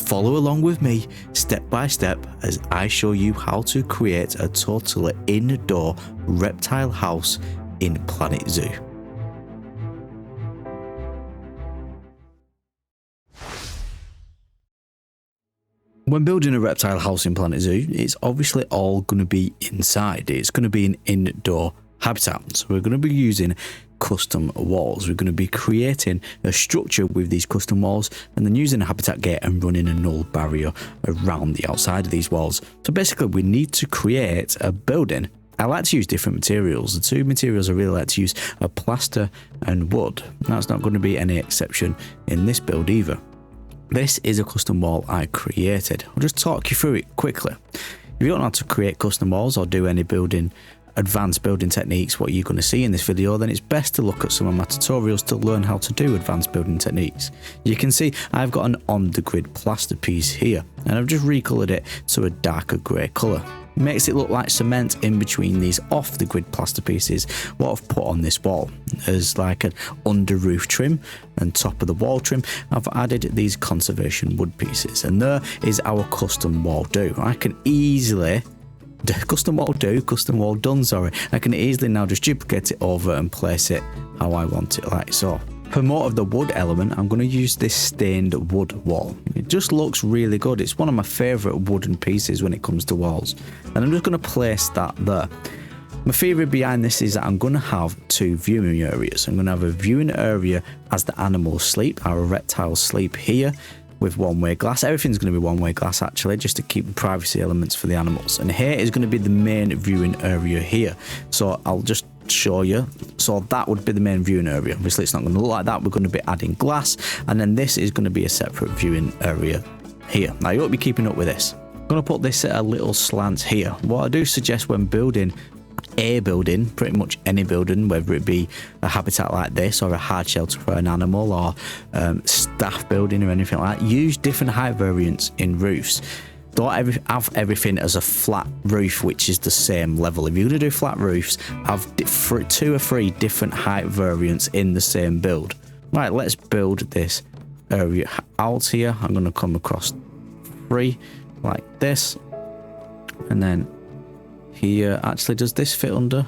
follow along with me step by step as I show you how to create a totally indoor reptile house in Planet Zoo. When building a reptile house in Planet Zoo, it's obviously all going to be inside. It's going to be an indoor habitat. So we're going to be using custom walls. We're going to be creating a structure with these custom walls and then using a habitat gate and running a null barrier around the outside of these walls. So basically we need to create a building. I like to use different materials. The two materials I really like to use are plaster and wood. That's not going to be any exception in this build either. This is a custom wall I created. I'll just talk you through it quickly. If you don't know how to create custom walls or do any advanced building techniques, what you're going to see in this video, then it's best to look at some of my tutorials to learn how to do advanced building techniques. You can see I've got an on the grid plaster piece here and I've just recolored it to a darker grey colour. Makes it look like cement in between these off the grid plaster pieces. What I've put on this wall is like an under roof trim and top of the wall trim. I've added these conservation wood pieces and there is our custom wall do. I can easily custom wall done, sorry. I can easily now just duplicate it over and place it how I want it, like so. For more of the wood element, I'm going to use this stained wood wall. It just looks really good. It's one of my favourite wooden pieces when it comes to walls. And I'm just going to place that there. My theory behind this is that I'm going to have two viewing areas. I'm going to have a viewing area as the animals sleep, our reptiles sleep here with one-way glass. Everything's going to be one-way glass actually, just to keep the privacy elements for the animals. And here is going to be the main viewing area here. So I'll just show you. So that would be the main viewing area. Obviously it's not going to look like that. We're going to be adding glass and then this is going to be a separate viewing area here. Now you won't be keeping up with this. I'm going to put this at a little slant here. What I do suggest when building a building, pretty much any building, whether it be a habitat like this or a hard shelter for an animal or staff building or anything like that, use different height variants in roofs. Don't have everything as a flat roof which is the same level. If you're going to do flat roofs, have 2 or 3 different height variants in the same build. Right, let's build this area out here. I'm going to come across 3 like this. And then here, actually, does this fit under?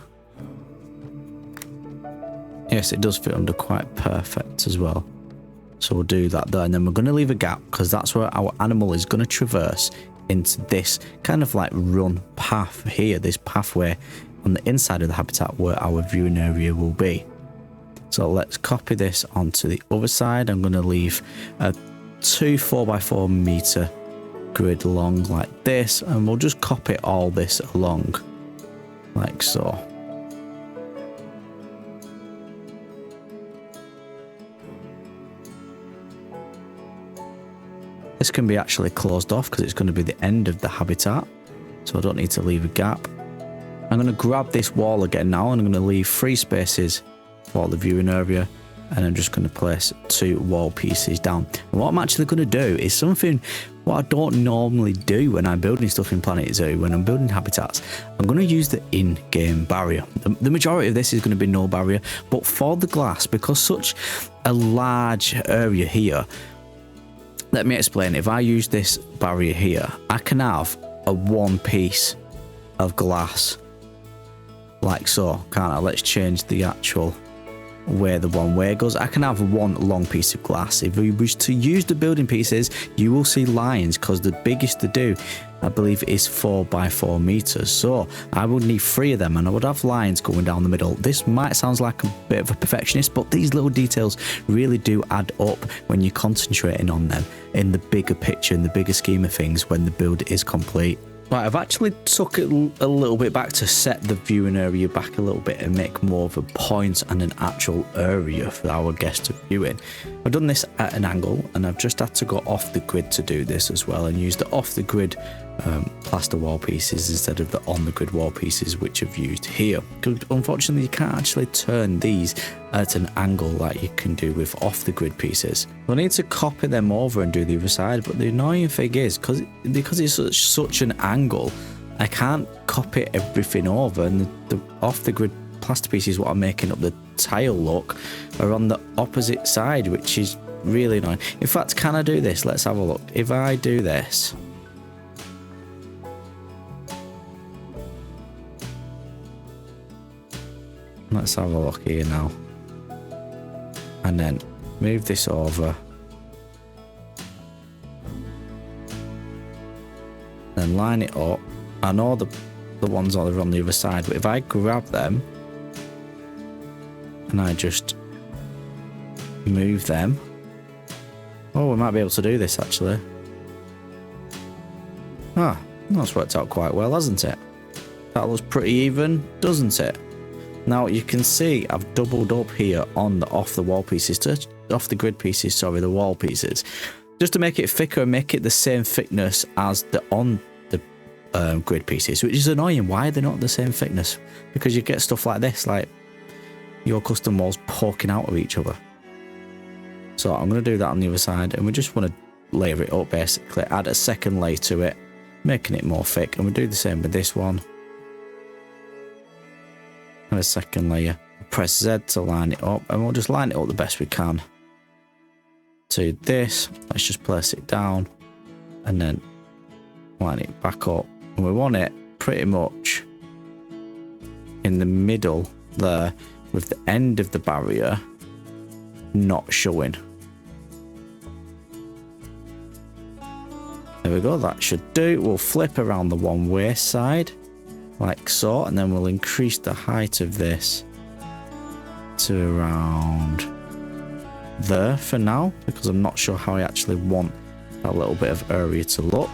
Yes, it does fit under quite perfect as well. So we'll do that there. And then we're going to leave a gap because that's where our animal is going to traverse into this kind of like run path here, this pathway on the inside of the habitat where our viewing area will be. So let's copy this onto the other side. I'm going to leave a 2 4x4 meter grid long like this, and we'll just copy all this along like so. This can be actually closed off because it's going to be the end of the habitat, so I don't need to leave a gap. I'm going to grab this wall again now and I'm going to leave 3 spaces for the viewing area, and I'm just going to place 2 wall pieces down. And what I'm actually going to do is something what I don't normally do when I'm building stuff in Planet Zoo, when I'm building habitats. I'm going to use the in-game barrier. The majority of this is going to be no barrier, but for the glass, because such a large area here, let me explain. If I use this barrier here, I can have a 1 piece of glass like so, can't I? Let's change the actual where the one way goes. I can have 1 long piece of glass. If we wish to use the building pieces, you will see lines because the biggest to do, I believe, is 4x4 meters. So I would need 3 of them and I would have lines going down the middle. This might sound like a bit of a perfectionist, but these little details really do add up when you're concentrating on them in the bigger picture, in the bigger scheme of things when the build is complete. Right, I've actually took it a little bit back to set the viewing area back a little bit and make more of a point and an actual area for our guests to view in. I've done this at an angle and I've just had to go off the grid to do this as well and use the off the grid plaster wall pieces instead of the on the grid wall pieces which I've used here. Because unfortunately you can't actually turn these at an angle like you can do with off the grid pieces. I need to copy them over and do the other side, but the annoying thing is because it's such an angle, I can't copy everything over, and the off the grid plaster pieces what I'm making up the tile look are on the opposite side, which is really annoying. In fact, can I do this? Let's have a look. If I do this, let's have a look here now, and then move this over, then line it up. I know the ones are on the other side, but if I grab them and I just move them, oh, we might be able to do this actually. Ah, that's worked out quite well, hasn't it? That looks pretty even, doesn't it? Now you can see I've doubled up here on the off the wall pieces, off the grid pieces, sorry, the wall pieces, just to make it thicker and make it the same thickness as the on the grid pieces, which is annoying. Why are they not the same thickness? Because you get stuff like this, like your custom walls poking out of each other. So I'm going to do that on the other side, and we just want to layer it up basically, add a second layer to it, making it more thick, and we'll do the same with this one. And a second layer. Press Z to line it up, and we'll just line it up the best we can to this. Let's just place it down and then line it back up, and we want it pretty much in the middle there, with the end of the barrier not showing. There we go, that should do. We'll flip around the one way side like so, and then we'll increase the height of this to around there for now, because I'm not sure how I actually want that little bit of area to look.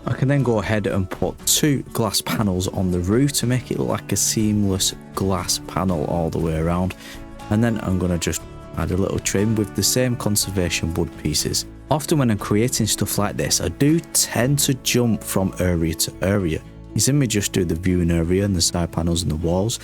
I can then go ahead and put 2 glass panels on the roof to make it look like a seamless glass panel all the way around, and then I'm going to just add a little trim with the same conservation wood pieces. Often when I'm creating stuff like this, I do tend to jump from area to area. You see me just do the viewing area and the side panels and the walls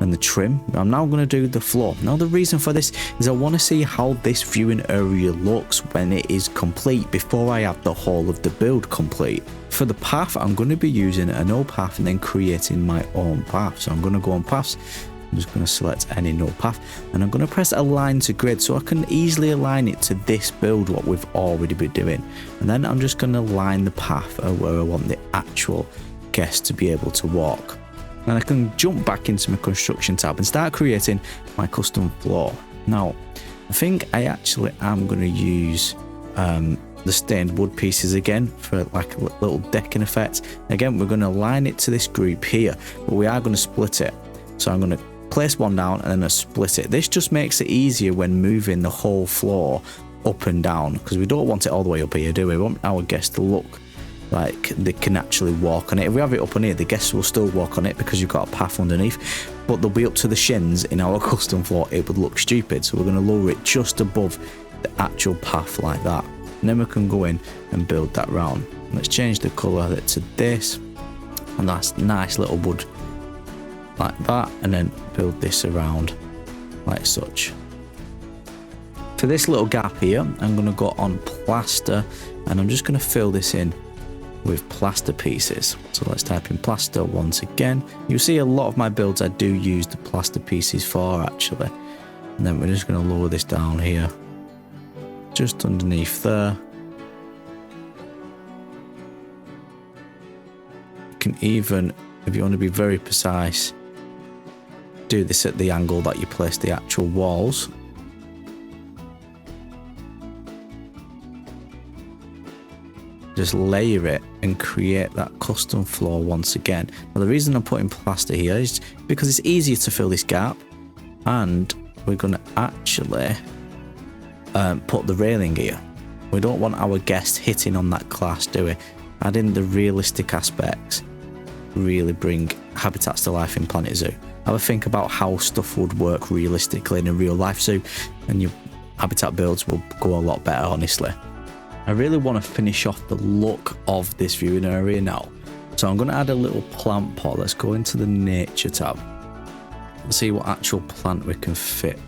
and the trim. I'm now going to do the floor. Now the reason for this is I want to see how this viewing area looks when it is complete before I have the whole of the build complete. For the path, I'm going to be using an old path and then creating my own path. So I'm going to go on paths. I'm just going to select any node path, and I'm going to press align to grid so I can easily align it to this build what we've already been doing. And then I'm just going to line the path where I want the actual guest to be able to walk. And I can jump back into my construction tab and start creating my custom floor. Now I think I actually am going to use the stained wood pieces again for like a little decking effect. Again, we're going to align it to this group here, but we are going to split it. So I'm going to place one down and then split it. This just makes it easier when moving the whole floor up and down, because we don't want it all the way up here, do we? We want our guests to look like they can actually walk on it. If we have it up on here, the guests will still walk on it because you've got a path underneath, but they'll be up to the shins in our custom floor. It would look stupid, so we're going to lower it just above the actual path like that, and then we can go in and build that round. Let's change the colour to this, and that's nice little wood like that, and then build this around like such. For this little gap here, I'm going to go on plaster, and I'm just going to fill this in with plaster pieces. So let's type in plaster once again. You'll see a lot of my builds I do use the plaster pieces for actually. And then we're just going to lower this down here, just underneath there. You can even, if you want to be very precise, do this at the angle that you place the actual walls. Just layer it and create that custom floor once again. Now the reason I'm putting plaster here is because it's easier to fill this gap, and we're going to actually put the railing here. We don't want our guests hitting on that glass, do we? Adding the realistic aspects really bring habitats to life in Planet Zoo. Have a think about how stuff would work realistically in a real life zoo, and your habitat builds will go a lot better, honestly. I really want to finish off the look of this viewing area now, so I'm going to add a little plant pot. Let's go into the nature tab and see what actual plant we can fit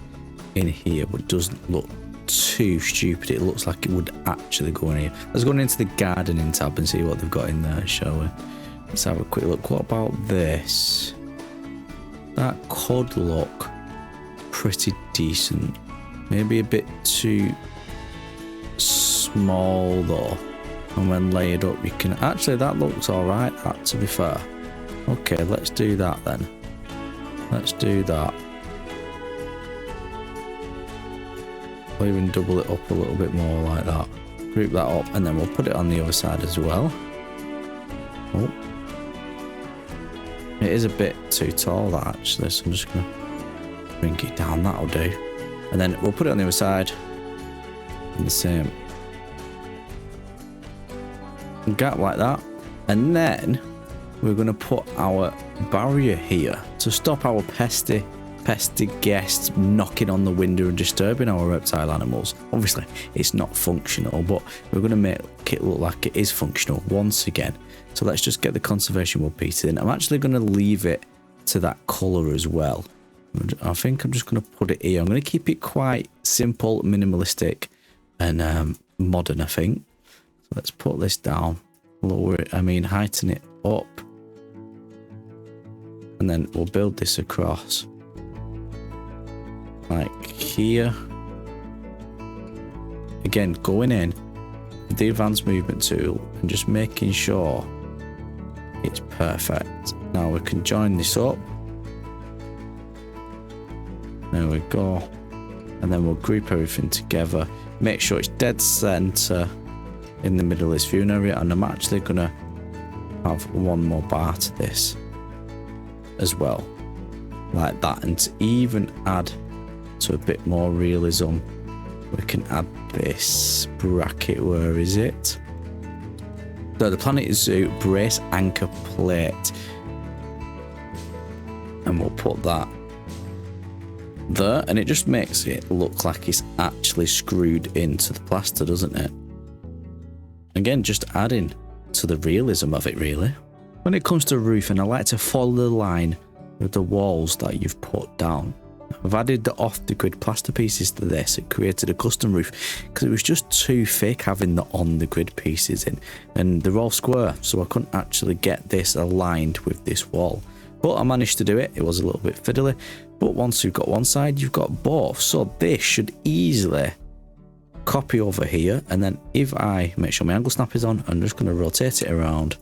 in here, but it doesn't look too stupid. It looks like it would actually go in here. Let's go into the gardening tab and see what they've got in there, shall we? Let's have a quick look. What about this? That could look pretty decent. Maybe a bit too small though. And when layered up, you can... Actually, that looks alright, that, to be fair. Okay, let's do that then. Let's do that. Or even double it up a little bit more like that. Group that up, and then we'll put it on the other side as well. Oh. It is a bit too tall, that, actually, so I'm just going to bring it down. That'll do. And then we'll put it on the other side. And the same. Gap like that. And then we're going to put our barrier here to stop our pesty guests knocking on the window and disturbing our reptile animals. Obviously, it's not functional, but we're going to make it look like it is functional once again. So let's just get the conservation wood piece in. I'm actually going to leave it to that colour as well. I think I'm just going to put it here. I'm going to keep it quite simple, minimalistic, and modern, I think. So let's put this down, lower it, heighten it up. And then we'll build this across. Like here. Again, going in with the advanced movement tool and just making sure it's perfect. Now we can join this up. There we go. And then we'll group everything together. Make sure it's dead center in the middle of this viewing area. And I'm actually going to have one more bar to this as well. Like that. And to even add to a bit more realism, we can add this bracket. Where is it? So the Planet Zoo brace anchor plate, and we'll put that there, and it just makes it look like it's actually screwed into the plaster, doesn't it? Again, just adding to the realism of it, really. When it comes to roofing, I like to follow the line with the walls that you've put down. I've added the off-the-grid plaster pieces to this. It created a custom roof because it was just too thick having the on-the-grid pieces in, and they're all square, so I couldn't actually get this aligned with this wall. But I managed to do it. It was a little bit fiddly, but once you've got one side, you've got both. So this should easily copy over here, and then if I make sure my angle snap is on, I'm just going to rotate it around,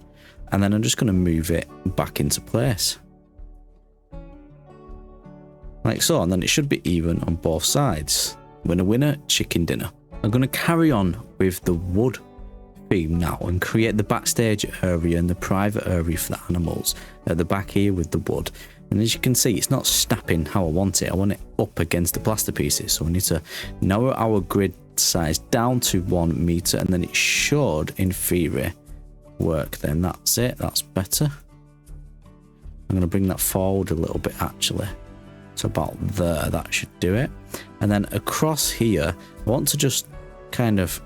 and then I'm just going to move it back into place. Like so, and then it should be even on both sides. Winner, winner, chicken dinner. I'm going to carry on with the wood theme now and create the backstage area and the private area for the animals at the back here with the wood. And as you can see, it's not snapping how I want it. I want it up against the plaster pieces. So we need to narrow our grid size down to 1 meter, and then it should, in theory, work. Then that's it. That's better. I'm going to bring that forward a little bit, actually. So about there, that should do it. And then across here, I want to just kind of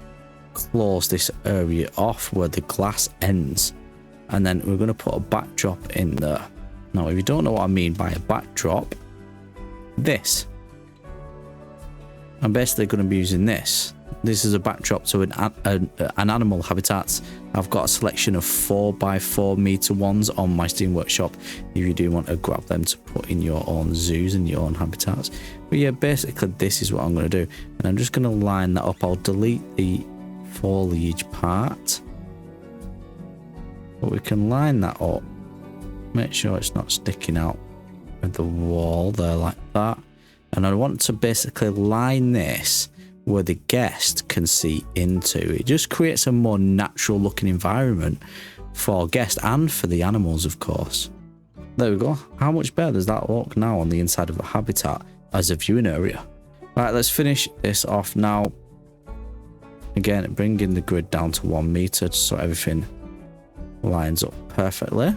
close this area off where the glass ends. And then we're going to put a backdrop in there. Now, if you don't know what I mean by a backdrop, this. I'm basically going to be using this. This is a backdrop to an animal habitat. I've got a selection of 4x4 meter ones on my Steam Workshop if you do want to grab them to put in your own zoos and your own habitats. But yeah, basically this is what I'm going to do. And I'm just going to line that up. I'll delete the foliage part. But we can line that up. Make sure it's not sticking out with the wall there like that. And I want to basically line this where the guest can see into. It just creates a more natural looking environment for guests and for the animals, of course. There we go. How much better does that look now on the inside of a habitat as a viewing area? Right, let's finish this off now. Again, bringing the grid down to 1 meter so everything lines up perfectly.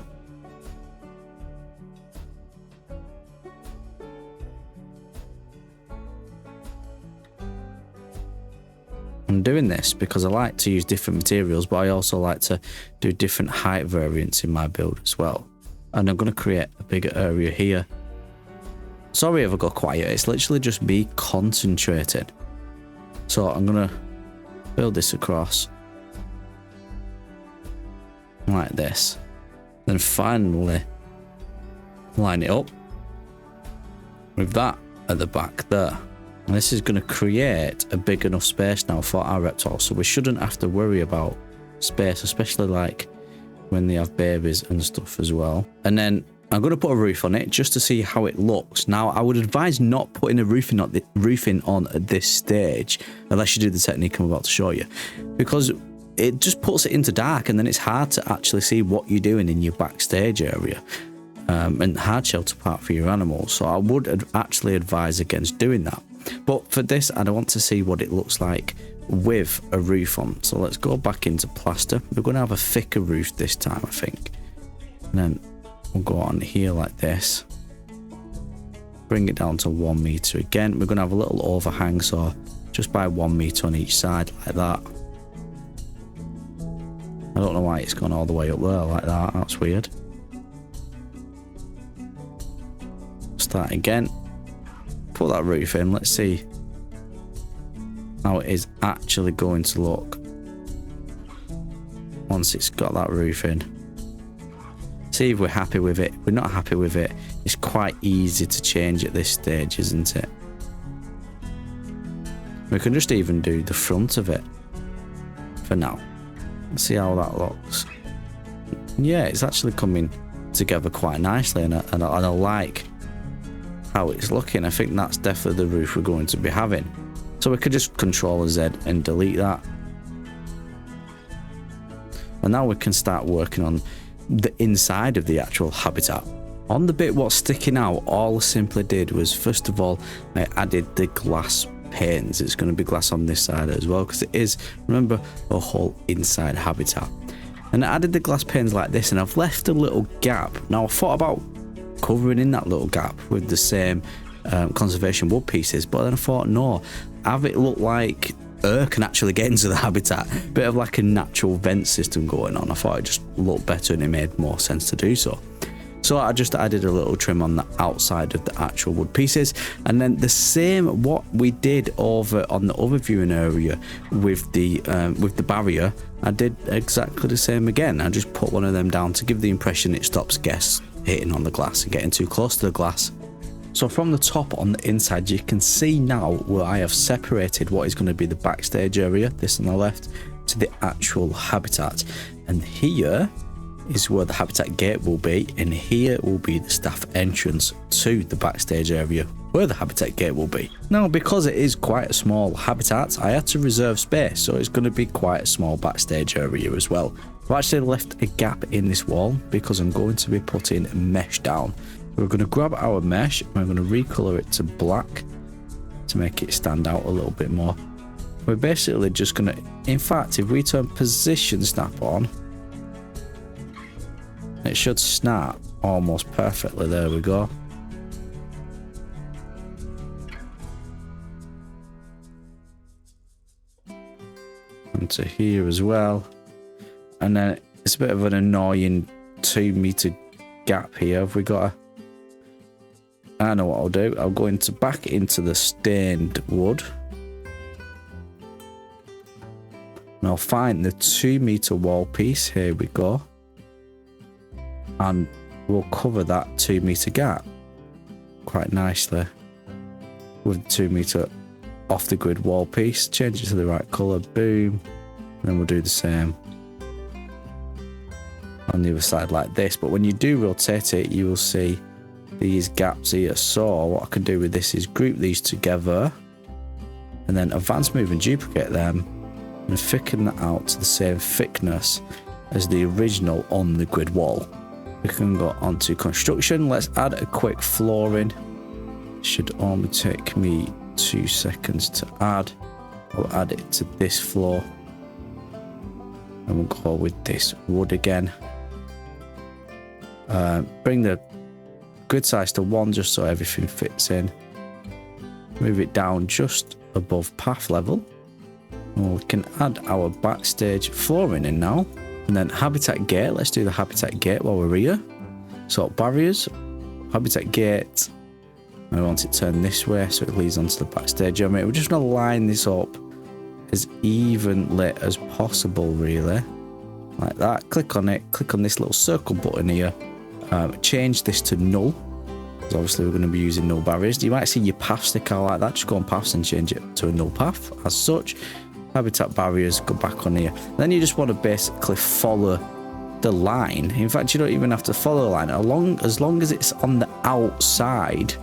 I'm doing this because I like to use different materials, but I also like to do different height variants in my build as well. And I'm going to create a bigger area here. Sorry if I go quiet, it's literally just me concentrating. So I'm going to build this across like this. Then finally line it up with that at the back there. And this is going to create a big enough space now for our reptiles, so we shouldn't have to worry about space, especially like when they have babies and stuff as well. And then I'm going to put a roof on it just to see how it looks. Now, I would advise not putting a roofing on at this stage, unless you do the technique I'm about to show you, because it just puts it into dark, and then it's hard to actually see what you're doing in your backstage area, and hard shelter part for your animals. So I would actually advise against doing that. But for this, I want to see what it looks like with a roof on. So let's go back into plaster. We're going to have a thicker roof this time, I think. And then we'll go on here like this. Bring it down to 1 meter again. We're going to have a little overhang, so just by 1 meter on each side like that. I don't know why it's gone all the way up there like that. That's weird. Start again. Put that roof in. Let's see how it is actually going to look once it's got that roof in. See if we're happy with it. If we're not happy with it, it's quite easy to change at this stage, isn't it? We can just even do the front of it for now. Let's see how that looks. Yeah, it's actually coming together quite nicely, and I like how it's looking. I think that's definitely the roof we're going to be having. So we could just Control Z and delete that. And now we can start working on the inside of the actual habitat. On the bit what's sticking out, all I simply did was, first of all, I added the glass panes. It's going to be glass on this side as well, because it is, remember, a whole inside habitat. And I added the glass panes like this, and I've left a little gap. Now I thought about covering in that little gap with the same conservation wood pieces, but then I thought, no, have it look like air can actually get into the habitat, bit of like a natural vent system going on. I thought it just looked better, and it made more sense to do so. So I just added a little trim on the outside of the actual wood pieces, and then the same what we did over on the other viewing area with the barrier, I did exactly the same again. I just put one of them down to give the impression it stops guests hitting on the glass and getting too close to the glass. So from the top on the inside, you can see now where I have separated what is going to be the backstage area, this on the left, to the actual habitat. And here is where the habitat gate will be, and here will be the staff entrance to the backstage area where the habitat gate will be. Now, because it is quite a small habitat, I had to reserve space, so it's going to be quite a small backstage area as well. I've actually left a gap in this wall because I'm going to be putting mesh down. We're going to grab our mesh and we're going to recolor it to black to make it stand out a little bit more. We're basically just going to, in fact, if we turn position snap on, it should snap almost perfectly. There we go. And to here as well. And then it's a bit of an annoying 2 meter gap here. Have we got a... I know what I'll do. I'll go back into the stained wood. And I'll find the 2 meter wall piece. Here we go. And we'll cover that 2 meter gap quite nicely with the 2 meter off the grid wall piece. Change it to the right colour. Boom. And then we'll do the same on the other side like this. But when you do rotate it, you will see these gaps here. So what I can do with this is group these together and then advance move and duplicate them and thicken that out to the same thickness as the original on the grid wall. We can go on to construction. Let's add a quick flooring. Should only take me 2 seconds to add. I'll add it to this floor and we'll go with this wood again. Bring the grid size to 1 just so everything fits in. Move it down just above path level. And we can add our backstage flooring in now. And then habitat gate. Let's do the habitat gate while we're here. So barriers, habitat gate. I want it turned this way so it leads onto the backstage area. We're just going to line this up as evenly as possible, really. Like that. Click on it. Click on this little circle button here. Change this to null Obviously we're going to be using null barriers. You might see your path stick out like that. Just go on paths and change it to a null path as such. Habitat barriers, go back on here. Then you just want to basically follow the line. In fact, you don't even have to follow the line. As long as it's on the outside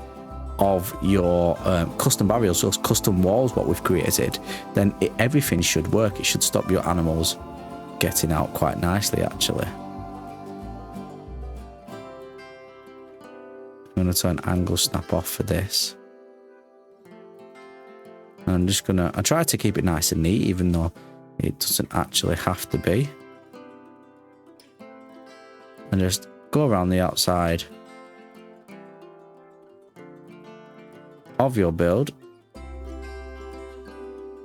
of your custom barriers, so custom walls, what we've created, then everything should work. It should stop your animals getting out quite nicely, actually. I'm going to turn angle snap off for this. I'm just going to... I try to keep it nice and neat, even though it doesn't actually have to be. And just go around the outside of your build.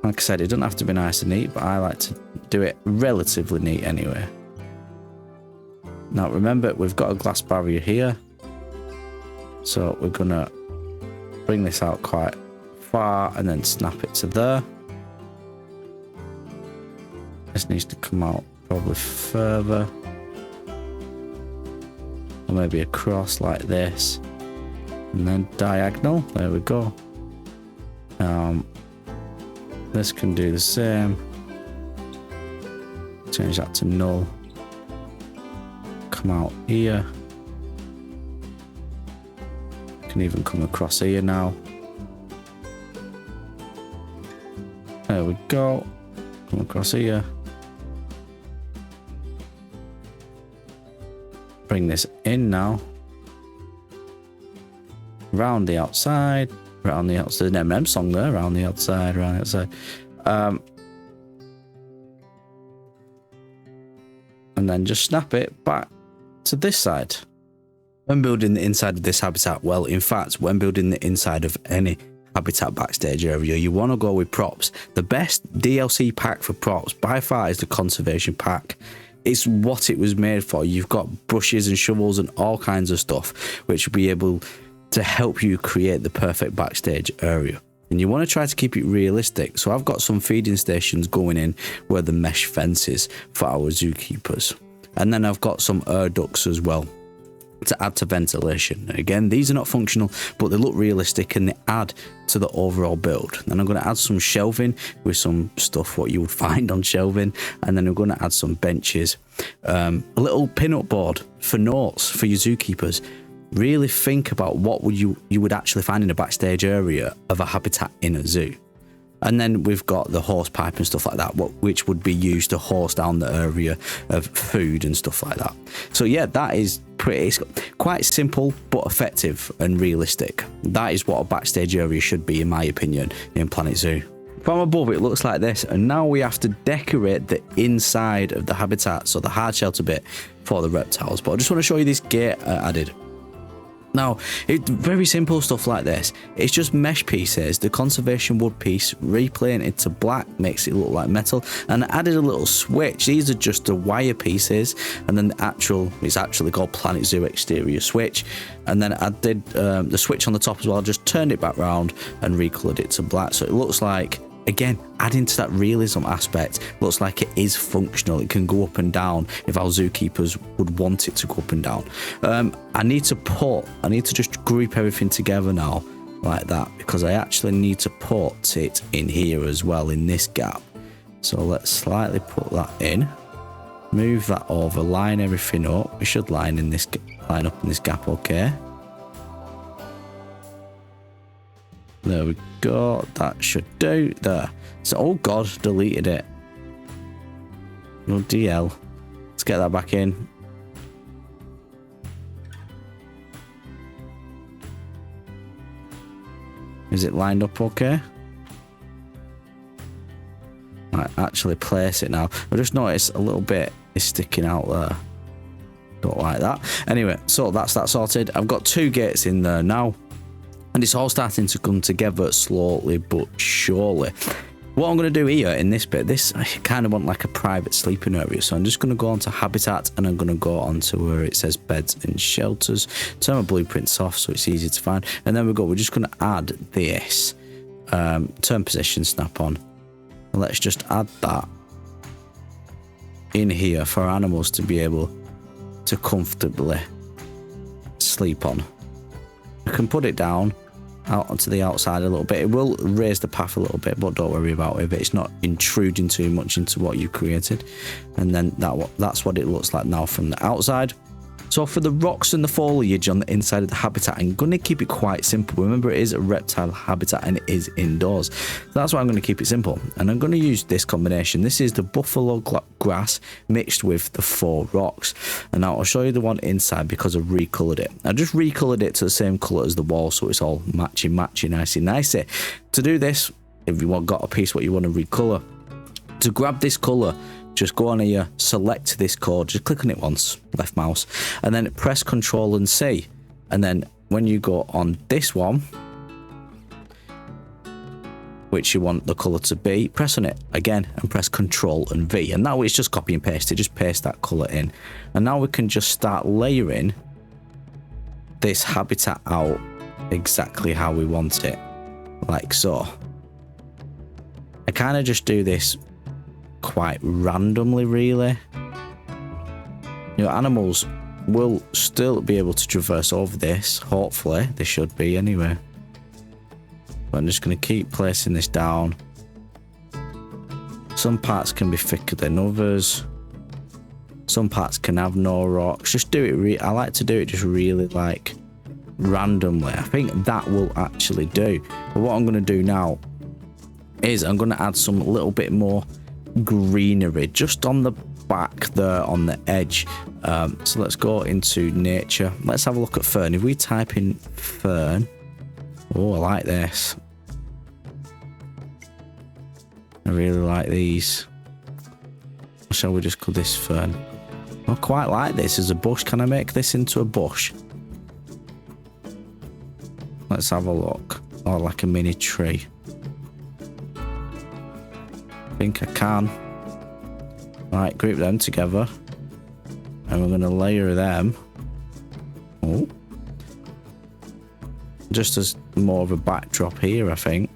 Like I said, it doesn't have to be nice and neat, but I like to do it relatively neat anyway. Now remember, we've got a glass barrier here. So we're going to bring this out quite far and then snap it to there. This needs to come out probably further. Or maybe across like this. And then diagonal. There we go. This can do the same. Change that to null. Come out here. Can even come across here now. There we go. Come across here. Bring this in now. Round the outside. Round the outside. There's an M&M song there. Round the outside. Round the outside. And then just snap it back to this side. When building the inside of this habitat, well, in fact, when building the inside of any habitat backstage area, you want to go with props. The best DLC pack for props by far is the conservation pack. It's what it was made for. You've got brushes and shovels and all kinds of stuff which will be able to help you create the perfect backstage area. And you want to try to keep it realistic. So I've got some feeding stations going in where the mesh fence is for our zookeepers. And then I've got some air ducts as well to add to ventilation. Again, these are not functional, but they look realistic and they add to the overall build. Then I'm going to add some shelving with some stuff what you would find on shelving, and then I'm going to add some benches, a little pin-up board for notes for your zookeepers. Really think about what you would actually find in a backstage area of a habitat in a zoo. And then we've got the hose pipe and stuff like that, which would be used to hose down the area of food and stuff like that. So yeah, that is it's quite simple but effective and realistic. That is what a backstage area should be, in my opinion, in Planet Zoo. From above, it looks like this, and now we have to decorate the inside of the habitat, so the hard shelter bit for the reptiles. But I just want to show you this gate added. Now, it's very simple stuff like this. It's just mesh pieces, the conservation wood piece, repainted to black, makes it look like metal, and I added a little switch. These are just the wire pieces, and then it's actually called Planet Zoo exterior switch. And then I did the switch on the top as well, just turned it back round and recolored it to black. So it looks like, again, adding to that realism aspect, looks like it is functional. It can go up and down if our zookeepers would want it to go up and down. I need to just group everything together now like that, because I actually need to put it in here as well in this gap. So let's slightly put that in, move that over, line everything up. We should line up in this gap, okay. There we go, that should do. There. So, oh god, deleted it. No DL. Let's get that back in. Is it lined up okay? Might actually place it now. I just noticed a little bit is sticking out there. Don't like that. Anyway, so that's that sorted. I've got 2 gates in there now. And it's all starting to come together slowly but surely. What I'm going to do here in this bit, I kind of want like a private sleeping area. So I'm just going to go onto habitat, and I'm going to go onto where it says beds and shelters. Turn my blueprints off so it's easy to find. And then we're just going to add this. Turn position snap on. And let's just add that in here for animals to be able to comfortably sleep on. can put it down out onto the outside a little bit. It will raise the path a little bit, but don't worry about it. It's not intruding too much into what you've created. And then that's what it looks like now from the outside. So for the rocks and the foliage on the inside of the habitat, I'm going to keep it quite simple. Remember, it is a reptile habitat and it is indoors. So that's why I'm going to keep it simple. And I'm going to use this combination. This is the buffalo grass mixed with the 4 rocks. And now I'll show you the one inside because I've recolored it. I just recolored it to the same color as the wall, so it's all matchy, nicey. To do this, if you got a piece what you want to recolor, to grab this color, just go on here, select this code, just click on it once, left mouse, and then press Control and C. And then when you go on this one, which you want the color to be, press on it again and press Control and V. And now it's just copy and paste it, just paste that color in. And now we can just start layering this habitat out exactly how we want it, like so. I kind of just do this quite randomly, really. Your animals will still be able to traverse over this, hopefully they should be anyway. But I'm just going to keep placing this down. Some parts can be thicker than others, some parts can have no rocks. Just do it, I like to do it just really like randomly. I think that will actually do. But what I'm going to do now is I'm going to add some little bit more greenery just on the back there on the edge. So let's go into nature. Let's have a look at fern. If we type in fern, oh, I like this. I really like these. Shall we just call this fern? I quite like this as a bush. Can I make this into a bush? Let's have a look. Or like a mini tree. I think I can. Right, group them together. And we're going to layer them. Oh. Just as more of a backdrop here, I think.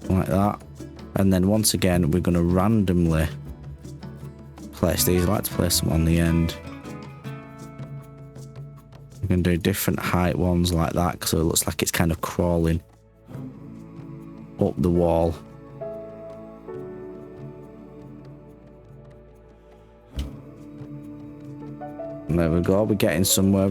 Like that. And then once again, we're going to randomly place these. I like to place them on the end. We can do different height ones like that, so it looks like it's kind of crawling up the wall. And there we go, we're getting somewhere,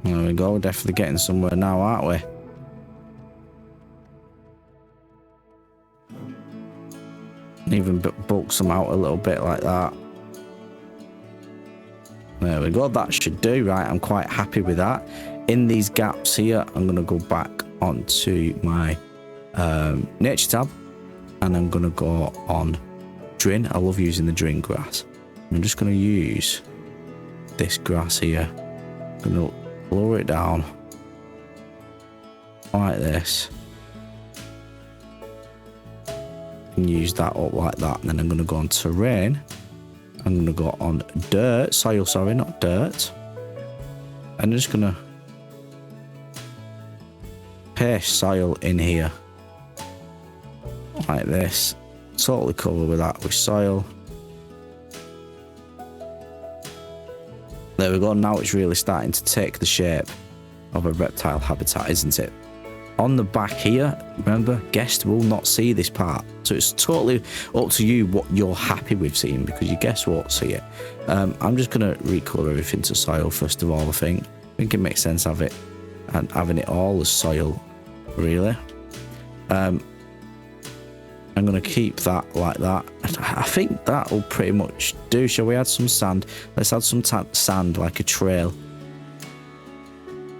There we go, we're definitely getting somewhere now, aren't we? Even bulk some out a little bit like that. There we go, that should do. Right, I'm quite happy with that. In these gaps here, I'm going to go back onto my nature tab, and I'm going to go on drin. I love using the drin grass. I'm just going to use this grass here. I'm going to lower it down like this. And use that up like that, and then I'm going to go on terrain. I'm going to go on soil, sorry, not dirt. I'm just going to paste soil in here like this. Totally cover with that with soil. There we go. Now it's really starting to take the shape of a reptile habitat, isn't it? On the back here, remember, guests will not see this part, so it's totally up to you what you're happy with seeing, because your guests won't see it. I'm just going to recolor everything to soil first of all. I think it makes sense having it all as soil, really. I'm going to keep that like that. I think that will pretty much do. Shall we add some sand? Let's add some sand, like a trail,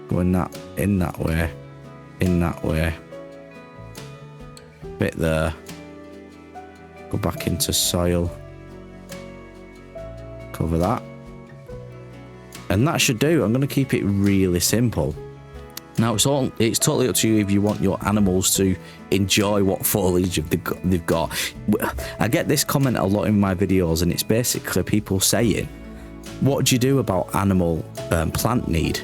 going in that way. In that way, bit there, go back into soil, cover that, and that should do. I'm going to keep it really simple. Now it's totally up to you if you want your animals to enjoy what foliage they've got. I get this comment a lot in my videos, and it's basically people saying, what do you do about animal plant need?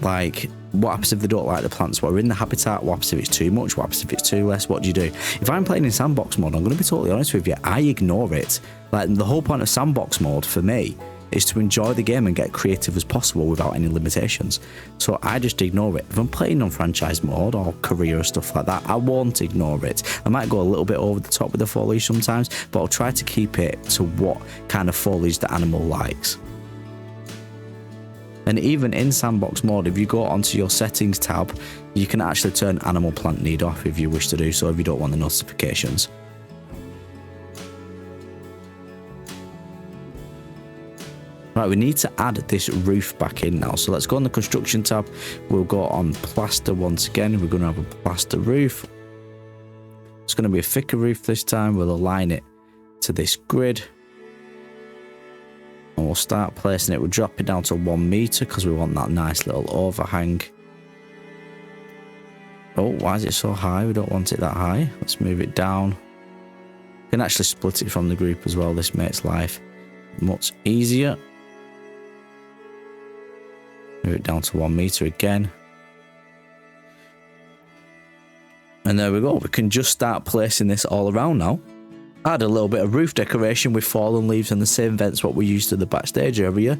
Like, What happens if they don't like the plants that are in the habitat? What happens if it's too much? What happens if it's too less? What do you do? If I'm playing in sandbox mode, I'm going to be totally honest with you, I ignore it. Like, the whole point of sandbox mode for me is to enjoy the game and get creative as possible without any limitations. So I just ignore it. If I'm playing on franchise mode or career or stuff like that, I won't ignore it. I might go a little bit over the top with the foliage sometimes, but I'll try to keep it to what kind of foliage the animal likes. And even in sandbox mode, if you go onto your settings tab, you can actually turn animal plant need off if you wish to do so, if you don't want the notifications. Right, we need to add this roof back in now. So let's go on the construction tab. We'll go on plaster once again. We're going to have a plaster roof. It's going to be a thicker roof this time. We'll align it to this grid. And we'll start placing it. We'll drop it down to 1 meter because we want that nice little overhang. Oh, why is it so high? We don't want it that high. Let's move it down. You can actually split it from the group as well. This makes life much easier. Move it down to 1 meter again. And there we go. We can just start placing this all around now. Add a little bit of roof decoration with fallen leaves and the same vents what we used to the backstage area.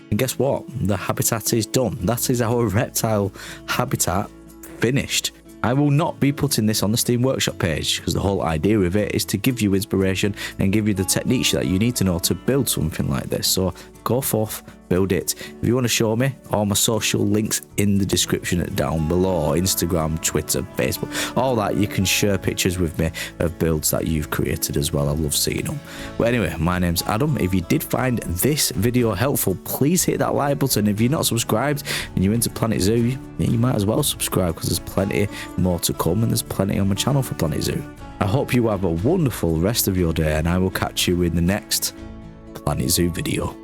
And guess what? The habitat is done. That is our reptile habitat finished. I will not be putting this on the Steam Workshop page because the whole idea of it is to give you inspiration and give you the techniques that you need to know to build something like this. So go forth, build it. If you want to show me, all my social links in the description down below. Instagram, Twitter, Facebook, all that. You can share pictures with me of builds that you've created as well. I love seeing them. But anyway, my name's Adam. If you did find this video helpful, please hit that like button. If you're not subscribed and you're into Planet Zoo, you might as well subscribe because there's plenty more to come and there's plenty on my channel for Planet Zoo. I hope you have a wonderful rest of your day and I will catch you in the next Planet Zoo video.